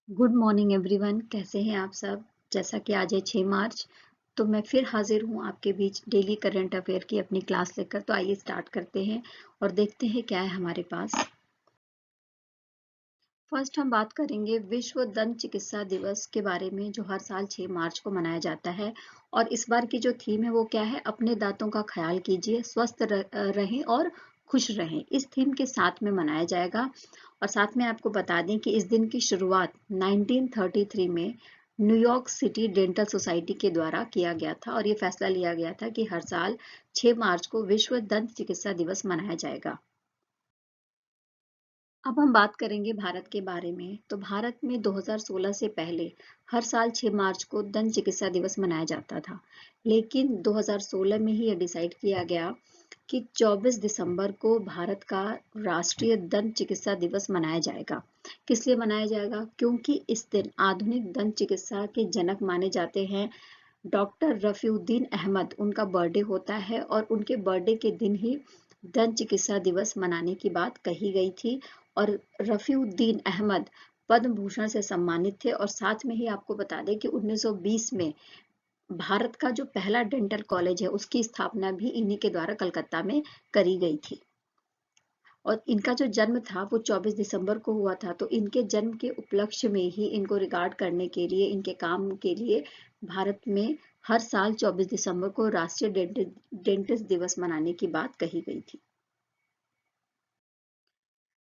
Good morning everyone. कैसे हैं आप सब। जैसा कि आज है 6 मार्च, तो मैं फिर हाजिर हूं आपके बीच डेली करंट अफेयर की अपनी क्लास लेकर। तो आइए स्टार्ट करते हैं और देखते हैं क्या है हमारे पास। फर्स्ट हम बात करेंगे विश्व दंत चिकित्सा दिवस के बारे में, जो हर साल 6 मार्च को मनाया जाता है। और इस बार की जो थीम है वो क्या है, अपने दांतों का ख्याल कीजिए, स्वस्थ रहें और खुश रहें। इस थीम के साथ में मनाया जाएगा। और साथ में आपको बता दें कि इस दिन की शुरुआत 1933 में न्यूयॉर्क सिटी डेंटल सोसाइटी के द्वारा किया गया था और ये फैसला लिया गया था कि हर साल 6 मार्च को विश्व दंत चिकित्सा दिवस मनाया जाएगा। अब हम बात करेंगे भारत के बारे में। तो भारत में 2016 से पहले हर साल 6 मार्च को दंत चिकित्सा दिवस मनाया जाता था, लेकिन 2016 में ही यह डिसाइड किया गया कि 24 दिसंबर को भारत का राष्ट्रीय दंत चिकित्सा दिवस मनाया जाएगा। किस लिए मनाया जाएगा? क्योंकि इस दिन आधुनिक दंत चिकित्सा के जनक माने जाते हैं डॉक्टर रफीउद्दीन अहमद। उनका बर्थडे होता है और उनके बर्थडे के दिन ही दंत चिकित्सा दिवस मनाने की बात कही गई थी। और रफीउद्दीन अहमद पद्म भूषण से सम्मानित थे। और साथ में ही आपको बता दें कि 1920 में भारत का जो पहला डेंटल कॉलेज है उसकी स्थापना भी इन्हीं के द्वारा कलकत्ता में करी गई थी। और इनका जो जन्म था वो 24 दिसंबर को हुआ था। तो इनके जन्म के उपलक्ष्य में ही, इनको रिगार्ड करने के लिए, इनके काम के लिए भारत में हर साल 24 दिसंबर को राष्ट्रीय डेंटिस्ट दिवस मनाने की बात कही गई थी।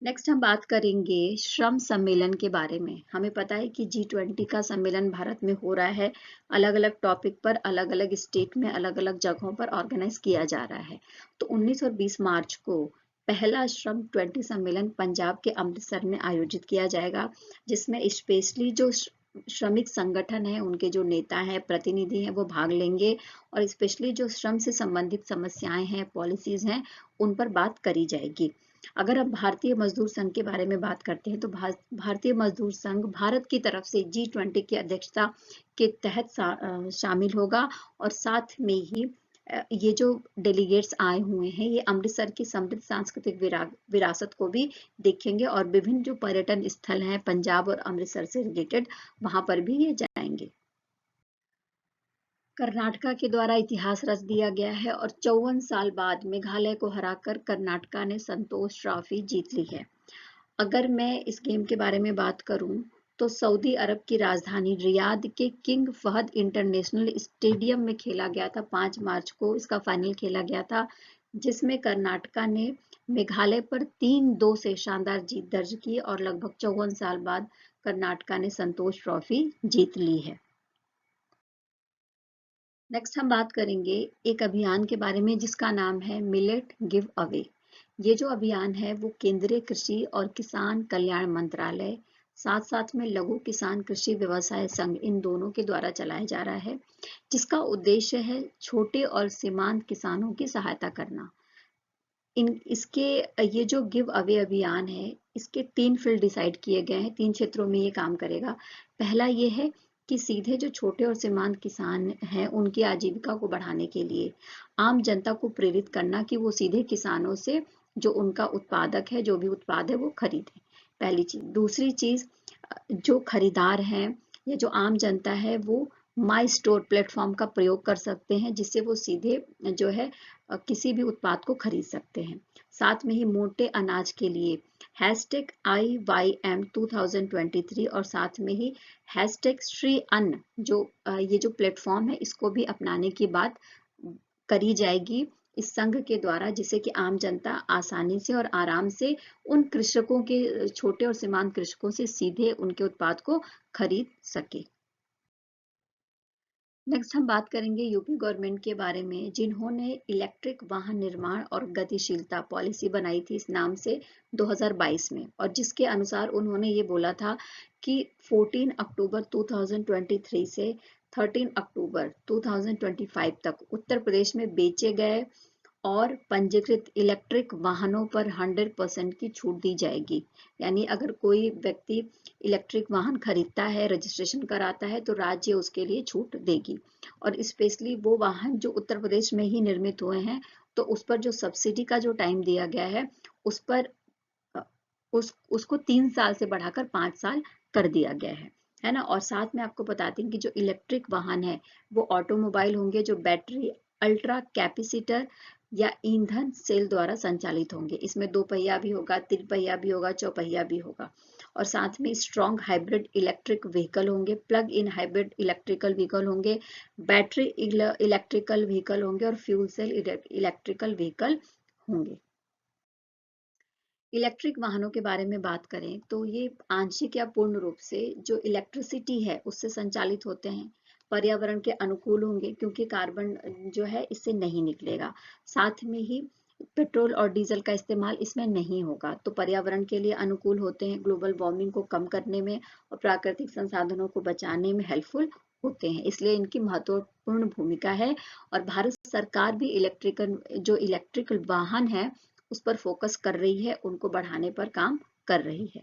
नेक्स्ट हम बात करेंगे श्रम सम्मेलन के बारे में। हमें पता है कि G20 का सम्मेलन भारत में हो रहा है। अलग अलग टॉपिक पर, अलग अलग स्टेट में, अलग अलग जगहों पर ऑर्गेनाइज किया जा रहा है। तो 19 और 20 मार्च को पहला श्रम 20 सम्मेलन पंजाब के अमृतसर में आयोजित किया जाएगा, जिसमें स्पेशली जो श्रमिक संगठन है, उनके जो नेता हैं, प्रतिनिधि हैं, वो भाग लेंगे। और स्पेशली जो श्रम से संबंधित समस्याएं हैं, पॉलिसीज हैं, उन पर बात करी जाएगी। अगर हम भारतीय मजदूर संघ के बारे में बात करते हैं तो भारतीय मजदूर संघ भारत की तरफ से G20 की अध्यक्षता के तहत शामिल होगा। और साथ में ही ये जो डेलीगेट्स आए हुए हैं, ये अमृतसर की समृद्ध सांस्कृतिक विरासत को भी देखेंगे और विभिन्न जो पर्यटन स्थल हैं पंजाब और अमृतसर से रिलेटेड, वहां पर भी ये जाएंगे। कर्नाटका के द्वारा इतिहास रच दिया गया है और 54 साल बाद मेघालय को हराकर कर्नाटका ने संतोष ट्रॉफी जीत ली है। अगर मैं इस गेम के बारे में बात करूं तो सऊदी अरब की राजधानी रियाद के किंग फहद इंटरनेशनल स्टेडियम में खेला गया था। 5 मार्च को इसका फाइनल खेला गया था, जिसमें कर्नाटका ने मेघालय पर 3-2 से शानदार जीत दर्ज की और लगभग 54 साल बाद कर्नाटका ने संतोष ट्रॉफी जीत ली है। नेक्स्ट हम बात करेंगे एक अभियान के बारे में जिसका नाम है मिलेट गिव अवे। ये जो अभियान है वो केंद्रीय कृषि और किसान कल्याण मंत्रालय, साथ साथ में लघु किसान कृषि व्यवसाय संघ, इन दोनों के द्वारा चलाया जा रहा है, जिसका उद्देश्य है छोटे और सीमांत किसानों की सहायता करना। इसके ये जो गिव अवे अभियान है, इसके 3 फील्ड डिसाइड किए गए हैं, 3 क्षेत्रों में ये काम करेगा। पहला ये है कि सीधे जो छोटे और सीमांत किसान हैं उनकी आजीविका को बढ़ाने के लिए आम जनता को प्रेरित करना कि वो सीधे किसानों से जो उनका उत्पादक है, जो भी उत्पाद है, वो खरीदें। पहली चीज। दूसरी चीज, जो खरीदार हैं या जो आम जनता है वो माई स्टोर प्लेटफॉर्म का प्रयोग कर सकते हैं, जिससे वो सीधे जो है किसी भी उत्पाद को खरीद सकते हैं। साथ में ही मोटे अनाज के लिए हैशटैग IYM 2023 और साथ में ही हैशटैग श्री अन्न, जो ये जो प्लेटफॉर्म है इसको भी अपनाने की बात करी जाएगी इस संघ के द्वारा, जिससे कि आम जनता आसानी से और आराम से उन कृषकों के, छोटे और सीमांत कृषकों से सीधे उनके उत्पाद को खरीद सके। नेक्स्ट हम बात करेंगे यूपी गवर्नमेंट के बारे में, जिन्होंने इलेक्ट्रिक वाहन निर्माण और गतिशीलता पॉलिसी बनाई थी इस नाम से 2022 में, और जिसके अनुसार उन्होंने ये बोला था कि 14 अक्टूबर 2023 से 13 अक्टूबर 2025 तक उत्तर प्रदेश में बेचे गए और पंजीकृत इलेक्ट्रिक वाहनों पर 100% की छूट दी जाएगी। यानी अगर कोई व्यक्ति इलेक्ट्रिक वाहन खरीदता है, रजिस्ट्रेशन कराता है, तो राज्य उसके लिए छूट देगी। और स्पेशली वो वाहन जो उत्तर प्रदेश में ही निर्मित हुए हैं, तो उस पर जो सब्सिडी का जो टाइम दिया गया है, उस पर उसको 3 साल से बढ़ाकर 5 साल कर दिया गया है ना। और साथ में आपको बताते हैं कि जो इलेक्ट्रिक वाहन है वो ऑटोमोबाइल होंगे जो बैटरी, अल्ट्रा कैपेसिटर या ईंधन सेल द्वारा संचालित होंगे। इसमें 2 पहिया भी होगा, 3 पहिया भी होगा, चौपहिया भी होगा। और साथ में स्ट्रॉन्ग हाइब्रिड इलेक्ट्रिक व्हीकल होंगे, plug in hybrid electrical vehicle होंगे, बैटरी इलेक्ट्रिकल व्हीकल होंगे और फ्यूल सेल इलेक्ट्रिकल व्हीकल होंगे। इलेक्ट्रिक वाहनों के बारे में बात करें तो ये आंशिक या पूर्ण रूप से जो इलेक्ट्रिसिटी है उससे संचालित होते हैं। पर्यावरण के अनुकूल होंगे क्योंकि कार्बन जो है इससे नहीं निकलेगा। साथ में ही पेट्रोल और डीजल का इस्तेमाल इसमें नहीं होगा, तो पर्यावरण के लिए अनुकूल होते हैं, ग्लोबल वार्मिंग को कम करने में और प्राकृतिक संसाधनों को बचाने में हेल्पफुल होते हैं, इसलिए इनकी महत्वपूर्ण भूमिका है। और भारत सरकार भी इलेक्ट्रिकल वाहन है उस पर फोकस कर रही है, उनको बढ़ाने पर काम कर रही है।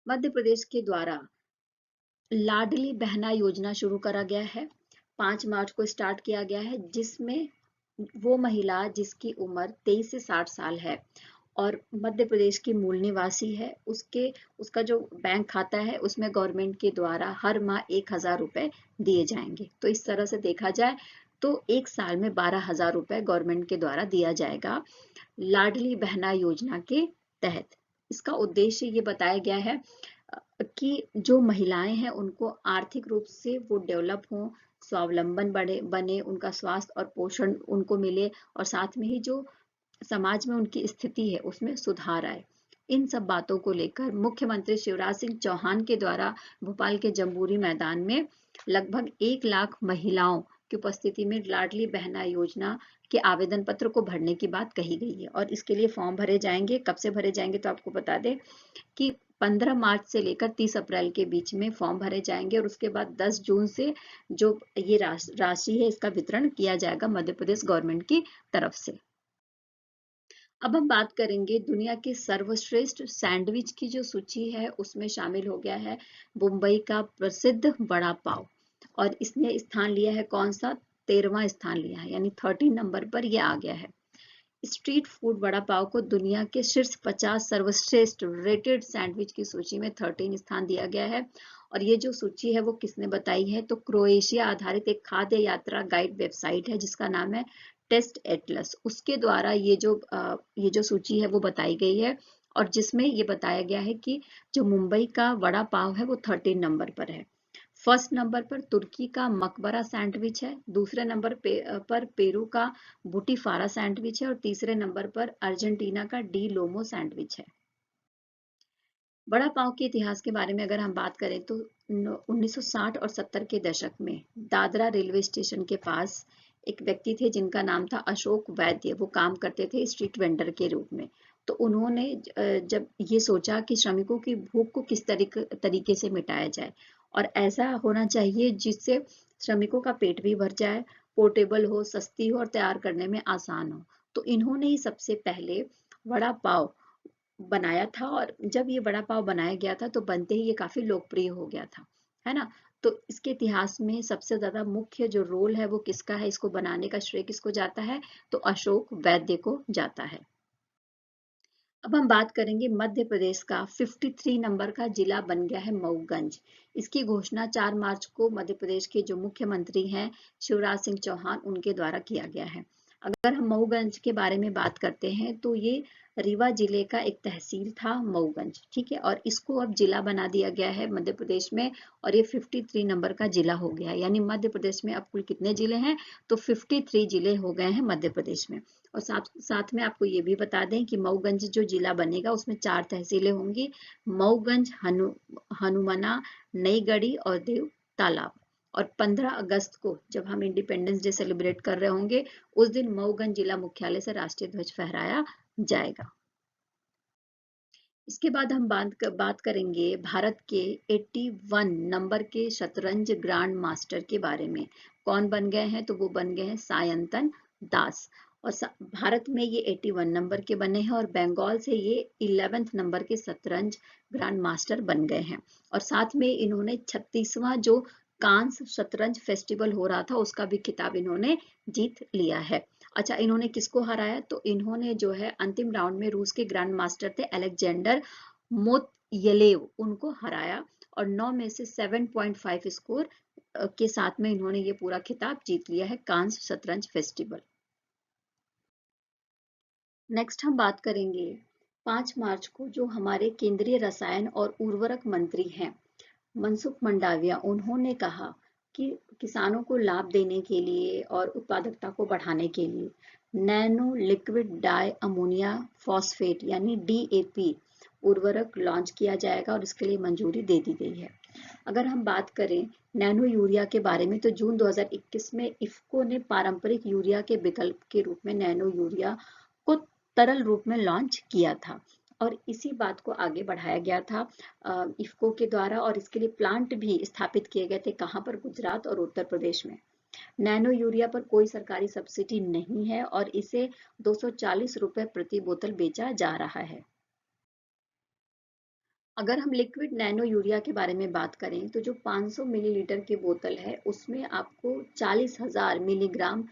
मध्य प्रदेश के द्वारा लाडली बहना योजना शुरू करा गया है, 5 मार्च को स्टार्ट किया गया है, जिसमें वो महिला जिसकी उम्र 23 से 60 साल है और मध्य प्रदेश की मूल निवासी है, उसका जो बैंक खाता है उसमें गवर्नमेंट के द्वारा हर माह 1,000 रुपए दिए जाएंगे। तो इस तरह से देखा जाए तो एक साल में 12,000 रुपए गवर्नमेंट के द्वारा दिया जाएगा लाडली बहना योजना के तहत। इसका उद्देश्य ये बताया गया है कि जो महिलाएं हैं उनको आर्थिक रूप से वो डेवलप हों, स्वावलंबन बने, उनका स्वास्थ्य और पोषण उनको मिले और साथ में ही जो समाज में उनकी स्थिति है उसमें सुधार आए। इन सब बातों को लेकर मुख्यमंत्री शिवराज सिंह चौहान के द्वारा भोपाल के जम्बूरी मैदान में लगभग 1 लाख महिलाओं की उपस्थिति में लाडली बहना योजना के आवेदन पत्र को भरने की बात कही गई है। और इसके लिए फॉर्म भरे जाएंगे। कब से भरे जाएंगे तो आपको बता दें कि 15 मार्च से लेकर 30 अप्रैल के बीच में फॉर्म भरे जाएंगे और उसके बाद 10 जून से जो ये राशि है इसका वितरण किया जाएगा मध्य प्रदेश गवर्नमेंट की तरफ से। अब हम बात करेंगे दुनिया के सर्वश्रेष्ठ सैंडविच की जो सूची है उसमें शामिल हो गया है मुंबई का प्रसिद्ध वड़ा पाव और इसने स्थान लिया है कौन सा, 13वां स्थान लिया है, यानी 13 नंबर पर यह आ गया है। स्ट्रीट फूड वड़ा पाव को दुनिया के शीर्ष 50 सर्वश्रेष्ठ रेटेड सैंडविच की सूची में 13 स्थान दिया गया है। और ये जो सूची है वो किसने बताई है, तो क्रोएशिया आधारित एक खाद्य यात्रा गाइड वेबसाइट है जिसका नाम है टेस्ट एटलस, उसके द्वारा ये जो सूची है वो बताई गई है और जिसमें ये बताया गया है कि जो मुंबई का वड़ा पाव है वो 13 नंबर पर है। फर्स्ट नंबर पर तुर्की का मकबरा सैंडविच है, दूसरे नंबर पर पेरू का बुटीफारा सैंडविच है और तीसरे नंबर पर अर्जेंटीना का डी लोमो सैंडविच है। वड़ा पाव के इतिहास के बारे में अगर हम बात करें तो 1960 और 70 के दशक में दादरा रेलवे स्टेशन के पास एक व्यक्ति थे जिनका नाम था अशोक वैद्य। वो काम करते थे स्ट्रीट वेंडर के रूप में। तो उन्होंने जब ये सोचा कि श्रमिकों की भूख को किस तरीके से मिटाया जाए और ऐसा होना चाहिए जिससे श्रमिकों का पेट भी भर जाए, पोर्टेबल हो, सस्ती हो और तैयार करने में आसान हो। तो इन्होंने ही सबसे पहले वड़ा पाव बनाया था और जब ये वड़ा पाव बनाया गया था तो बनते ही ये काफी लोकप्रिय हो गया था, है ना। तो इसके इतिहास में सबसे ज्यादा मुख्य जो रोल है वो किसका है, इसको बनाने का श्रेय किसको जाता है, तो अशोक वैद्य को जाता है। अब हम बात करेंगे मध्य प्रदेश का 53 नंबर का जिला बन गया है मऊगंज। इसकी घोषणा 4 मार्च को मध्य प्रदेश के जो मुख्यमंत्री हैं शिवराज सिंह चौहान उनके द्वारा किया गया है। अगर हम मऊगंज के बारे में बात करते हैं तो ये रीवा जिले का एक तहसील था मऊगंज, ठीक है, और इसको अब जिला बना दिया गया है मध्य प्रदेश में और ये 53 नंबर का जिला हो गया है। यानी मध्य प्रदेश में अब कुल कितने जिले हैं, तो 53 जिले हो गए हैं मध्य प्रदेश में। और साथ साथ में आपको ये भी बता दें कि मऊगंज जो जिला बनेगा उसमें 4 तहसीलें होंगी, मऊगंज, हनुमना, नईगढ़ी और देव तालाब। और 15 अगस्त को जब हम इंडिपेंडेंस डे सेलिब्रेट कर रहे होंगे उस दिन मऊगंज जिला मुख्यालय से राष्ट्रीय ध्वज फहराया जाएगा। इसके बाद हम बात करेंगे भारत के 81 नंबर के शतरंज ग्रैंड मास्टर के बारे में। कौन बन गए हैं, तो वो बन गए हैं सायंतन दास। और भारत में ये 81 नंबर के बने हैं और बंगाल से ये 11वें नंबर के शतरंज ग्रैंड मास्टर बन गए हैं। और साथ में इन्होंने 36वां जो कांस शतरंज फेस्टिवल हो रहा था उसका भी खिताब इन्होंने जीत लिया है। अच्छा, इन्होंने किसको हराया? तो इन्होंने जो है अंतिम राउंड में रूस के ग्रैंड मास्टर थे अलेक्जेंडर मोतयलेव, उनको हराया और 9 में से 7.5 स्कोर के साथ में इन्होंने ये पूरा खिताब जीत लिया है कांस शतरंज फेस्टिवल। नेक्स्ट हम बात करेंगे 5 मार्च को जो हमारे केंद्रीय रसायन और उर्वरक मंत्री हैं मनसुख मंडाविया, उन्होंने कहा कि किसानों को लाभ देने के लिए और उत्पादकता को बढ़ाने के लिए nano liquid di ammonia phosphate यानी डीएपी उर्वरक लॉन्च किया जाएगा और इसके लिए मंजूरी दे दी गई है। अगर हम बात करें नैनो यूरिया के बारे में तो जून 2021 में इफ्को ने पारंपरिक यूरिया के विकल्प के रूप में नैनो यूरिया को तरल रूप में लॉन्च किया था और इसी बात को आगे बढ़ाया गया था इफ्को के द्वारा और इसके लिए प्लांट भी स्थापित किए गए थे। कहाँ पर? गुजरात और उत्तर प्रदेश में। नैनो यूरिया पर कोई सरकारी सब्सिडी नहीं है और इसे 240 रुपए प्रति बोतल बेचा जा रहा है। अगर हम लिक्विड नैनो यूरिया के बारे में बात करें तो जो 500 मिलीलीटर की बोतल है उसमें आपको 40,000 मिलीग्राम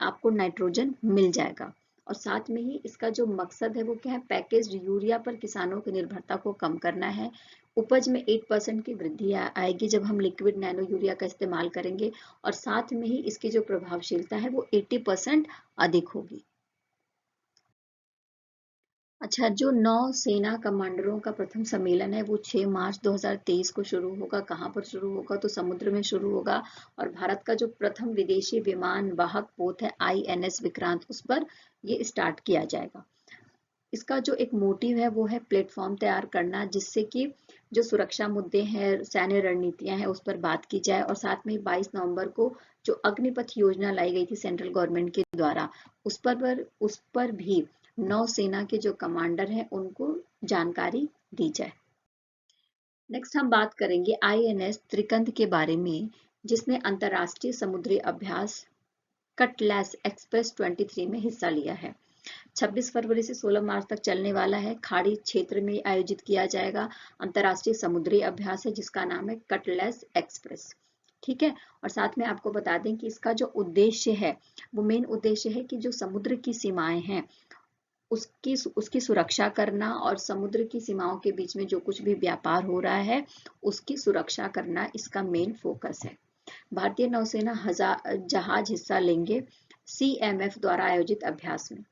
आपको नाइट्रोजन मिल जाएगा और साथ में ही इसका जो मकसद है वो क्या है? पैकेज्ड यूरिया पर किसानों की निर्भरता को कम करना है। उपज में 8% की वृद्धि आएगी जब हम लिक्विड नैनो यूरिया का इस्तेमाल करेंगे और साथ में ही इसकी जो प्रभावशीलता है वो 80% अधिक होगी। अच्छा, जो नौ सेना कमांडरों का प्रथम सम्मेलन है वो 6 मार्च 2023 को शुरू होगा। कहाँ पर शुरू होगा? तो समुद्र में शुरू होगा और भारत का जो प्रथम विदेशी विमान वाहक पोत है आईएनएस विक्रांत, उस पर ये स्टार्ट किया जाएगा। इसका जो एक मोटिव है वो है प्लेटफॉर्म तैयार करना जिससे कि जो सुरक्षा मुद्दे हैं, सैन्य रणनीतियां हैं, उस पर बात की जाए और साथ में 22 नवंबर को जो अग्निपथ योजना लाई गई थी सेंट्रल गवर्नमेंट के द्वारा उस पर भी नौसेना के जो कमांडर हैं उनको जानकारी दी जाए। नेक्स्ट हम बात करेंगे आईएनएस त्रिकंद के बारे में जिसने अंतरराष्ट्रीय समुद्री अभ्यास कटलैस एक्सप्रेस 23 में हिस्सा लिया है। 26 फरवरी से 16 मार्च तक चलने वाला है। खाड़ी क्षेत्र में आयोजित किया जाएगा। अंतरराष्ट्रीय समुद्री अभ्यास है जिसका नाम है कटलैस एक्सप्रेस। ठीक है, और साथ में आपको बता दें कि इसका जो उद्देश्य है वो मेन उद्देश्य है कि जो समुद्र की सीमाएं हैं उसकी सुरक्षा करना और समुद्र की सीमाओं के बीच में जो कुछ भी व्यापार हो रहा है उसकी सुरक्षा करना इसका मेन फोकस है। भारतीय नौसेना जहाज हिस्सा लेंगे सीएमएफ द्वारा आयोजित अभ्यास में।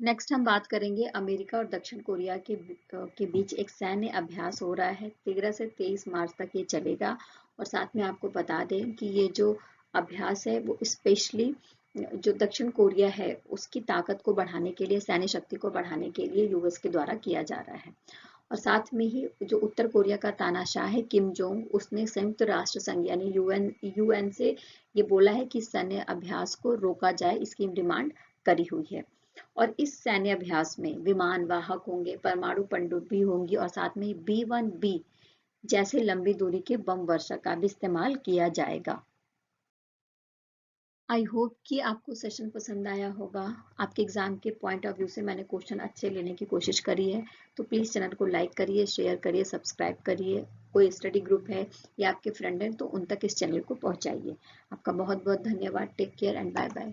नेक्स्ट हम बात करेंगे अमेरिका और दक्षिण कोरिया के बीच एक सैन्य अभ्यास हो रहा है। 13 से 23 मार्च तक ये चलेगा और साथ में आपको बता दें कि ये जो अभ्यास है वो स्पेशली जो दक्षिण कोरिया है उसकी ताकत को बढ़ाने के लिए, सैन्य शक्ति को बढ़ाने के लिए यूएस के द्वारा किया जा रहा है। और साथ में ही जो उत्तर कोरिया का तानाशाह है किम जोंग, उसने संयुक्त राष्ट्र संघ यानी यूएन से ये बोला है कि सैन्य अभ्यास को रोका जाए, इसकी डिमांड करी हुई है। और इस सैन्य अभ्यास में विमान वाहक होंगे, परमाणु पनडुब्बी होंगी और साथ में B-1B जैसे लंबी दूरी के बम वर्षा का भी इस्तेमाल किया जाएगा। आई होप कि आपको सेशन पसंद आया होगा। आपके एग्जाम के पॉइंट ऑफ व्यू से मैंने क्वेश्चन अच्छे लेने की कोशिश करी है। तो प्लीज़ चैनल को लाइक करिए, शेयर करिए, सब्सक्राइब करिए। कोई स्टडी ग्रुप है या आपके फ्रेंड हैं तो उन तक इस चैनल को पहुंचाइए। आपका बहुत बहुत धन्यवाद। Take care and bye bye.